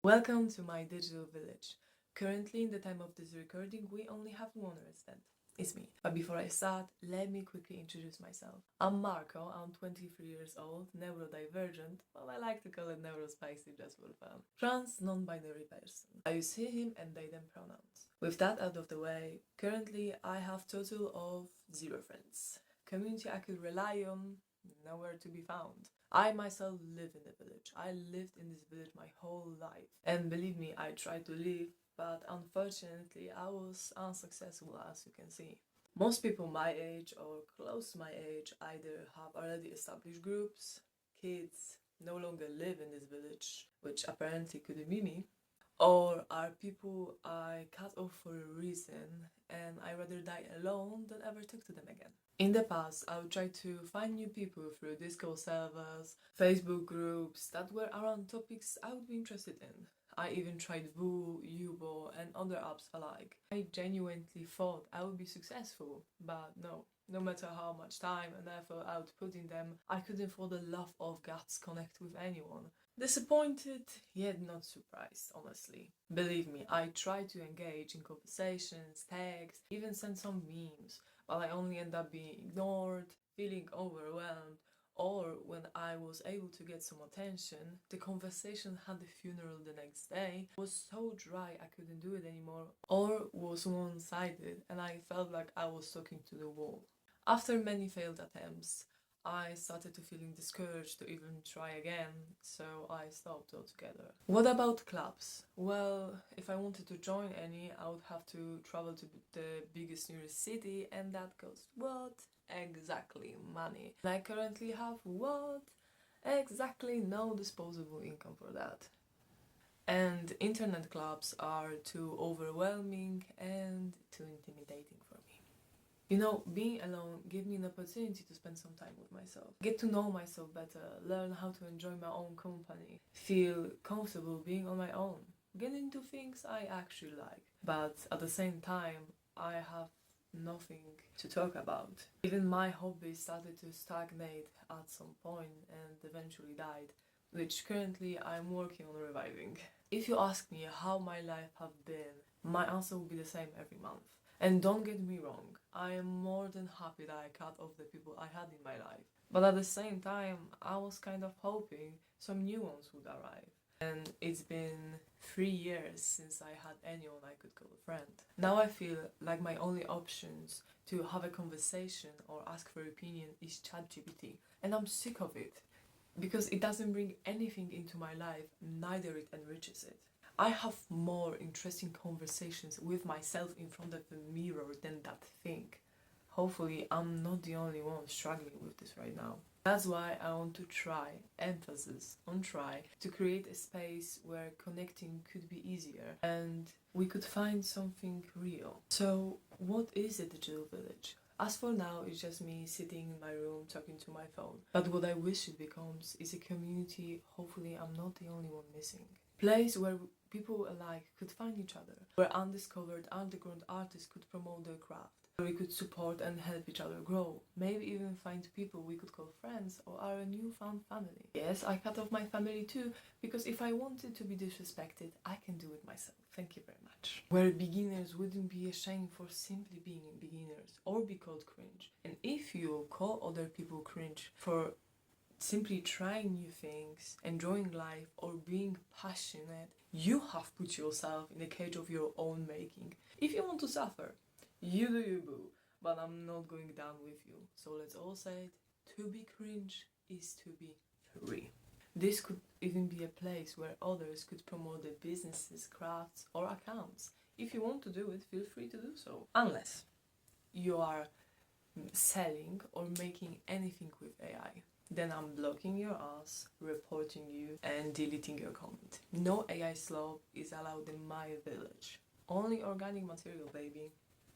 Welcome to my digital village. Currently, in the time of this recording, we only have one resident. It's me. But before I start, let me quickly introduce myself. I'm Marco, I'm 23 years old, neurodivergent, but I like to call it neurospicy just for fun. Trans non-binary person. I use he, him and they them pronouns. With that out of the way, currently I have total of 0 friends. Community I could rely on, nowhere to be found. I myself live in the village. I lived in this village my whole life. And believe me, I tried to leave, but unfortunately I was unsuccessful, as you can see. Most people my age or close to my age either have already established groups, kids, no longer live in this village, which apparently couldn't be me, or are people I cut off for a reason and I rather die alone than ever talk to them again. In the past, I would try to find new people through Discord servers, Facebook groups that were around topics I would be interested in. I even tried Woo, Yubo, and other apps alike. I genuinely thought I would be successful, but no matter how much time and effort I would put in them, I couldn't for the love of guts connect with anyone. Disappointed, yet not surprised, honestly. Believe me, I tried to engage in conversations, tags, even send some memes, but I only end up being ignored, feeling overwhelmed, or when I was able to get some attention, the conversation had a funeral the next day, was so dry I couldn't do it anymore, or was one-sided and I felt like I was talking to the wall. After many failed attempts, I started to feeling discouraged to even try again, so I stopped altogether. What about clubs? Well, if I wanted to join any, I would have to travel to the biggest nearest city, and that costs what? Exactly, money. And I currently have what? Exactly no disposable income for that. And internet clubs are too overwhelming and too intimidating for me. You know, being alone gave me an opportunity to spend some time with myself, get to know myself better, learn how to enjoy my own company, feel comfortable being on my own, get into things I actually like. But at the same time, I have nothing to talk about. Even my hobbies started to stagnate at some point and eventually died, which currently I'm working on reviving. If you ask me how my life have been, my answer will be the same every month. And don't get me wrong, I am more than happy that I cut off the people I had in my life. But at the same time, I was kind of hoping some new ones would arrive. And it's been 3 years since I had anyone I could call a friend. Now I feel like my only options to have a conversation or ask for opinion is ChatGPT. And I'm sick of it. Because it doesn't bring anything into my life, neither it enriches it. I have more interesting conversations with myself in front of the mirror than that thing. Hopefully, I'm not the only one struggling with this right now. That's why I want to try, emphasis on try, to create a space where connecting could be easier and we could find something real. So, what is a digital village? As for now, it's just me sitting in my room talking to my phone. But what I wish it becomes is a community, hopefully I'm not the only one missing. Place where people alike could find each other, where undiscovered underground artists could promote their craft, where we could support and help each other grow, maybe even find people we could call friends or our newfound family. Yes, I cut off my family too, because if I wanted to be disrespected, I can do it myself. Thank you very much. Where beginners wouldn't be ashamed for simply being beginners or be called cringe. And if you call other people cringe for simply trying new things, enjoying life, or being passionate, you have put yourself in a cage of your own making. If you want to suffer, you do you, boo. But I'm not going down with you. So let's all say it, to be cringe is to be free. This could even be a place where others could promote their businesses, crafts, or accounts. If you want to do it, feel free to do so. Unless you are selling or making anything with AI. Then I'm blocking your ass, reporting you, and deleting your comment. No AI slop is allowed in my village. Only organic material, baby.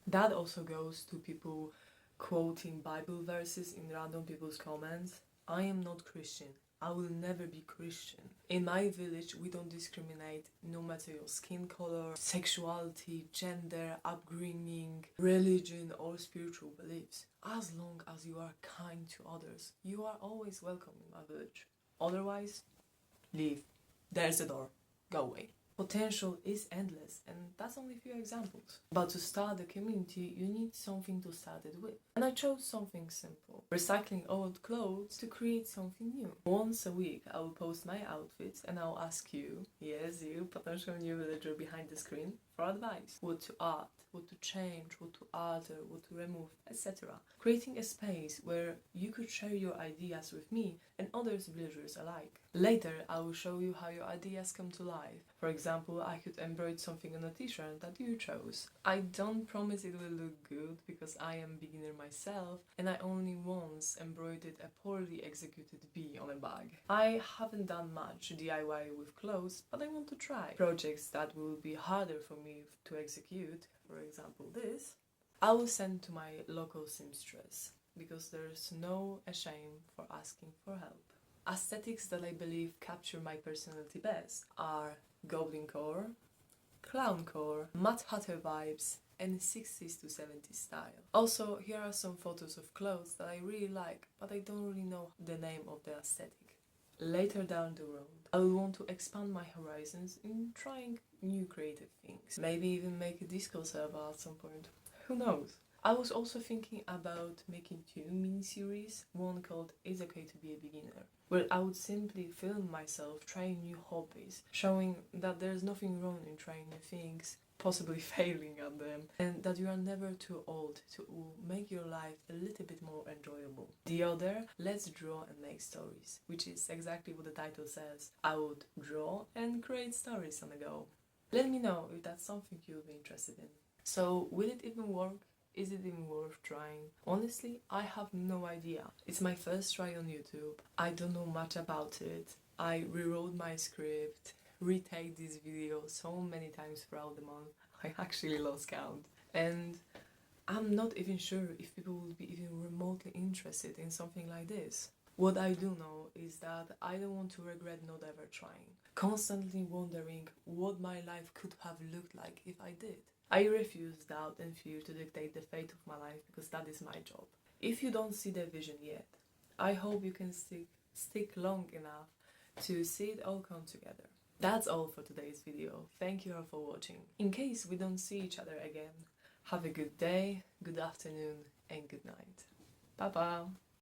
That also goes to people quoting Bible verses in random people's comments. I am not Christian. I will never be Christian. In my village, we don't discriminate no matter your skin color, sexuality, gender, upbringing, religion, or spiritual beliefs. As long as you are kind to others, you are always welcome in my village. Otherwise, leave. There's the door. Go away. Potential is endless, and that's only a few examples. But to start a community, you need something to start it with. And I chose something simple, recycling old clothes to create something new. Once a week, I will post my outfits and I'll ask you, yes, you, potential new villager behind the screen, for advice. What to add, what to change, what to alter, what to remove, etc. Creating a space where you could share your ideas with me and others villagers alike. Later, I will show you how your ideas come to life. For example, I could embroider something on a t-shirt that you chose. I don't promise it will look good because I am beginner myself and I only once embroidered a poorly executed bee on a bag. I haven't done much DIY with clothes, but I want to try. Projects that will be harder for me to execute, for example this, I will send to my local seamstress because there's no shame for asking for help. Aesthetics that I believe capture my personality best are goblincore, clowncore, Mad Hatter vibes, and 60s to 70s style. Also, here are some photos of clothes that I really like, but I don't really know the name of the aesthetic. Later down the road, I will want to expand my horizons in trying new creative things. Maybe even make a disco server at some point. Who knows? I was also thinking about making 2 mini-series, one called It's Okay to be a Beginner, where I would simply film myself trying new hobbies, showing that there's nothing wrong in trying new things, possibly failing at them, and that you are never too old to make your life a little bit more enjoyable. The other, Let's Draw and Make Stories, which is exactly what the title says. I would draw and create stories on the go. Let me know if that's something you'll be interested in. So, will it even work? Is it even worth trying? Honestly, I have no idea. It's my first try on YouTube. I don't know much about it. I rewrote my script, retake this video so many times throughout the month. I actually lost count. And I'm not even sure if people will be even remotely interested in something like this. What I do know is that I don't want to regret not ever trying. Constantly wondering what my life could have looked like if I did. I refuse doubt and fear to dictate the fate of my life because that is my job. If you don't see the vision yet, I hope you can stick long enough to see it all come together. That's all for today's video. Thank you all for watching. In case we don't see each other again, have a good day, good afternoon, and good night. Bye bye.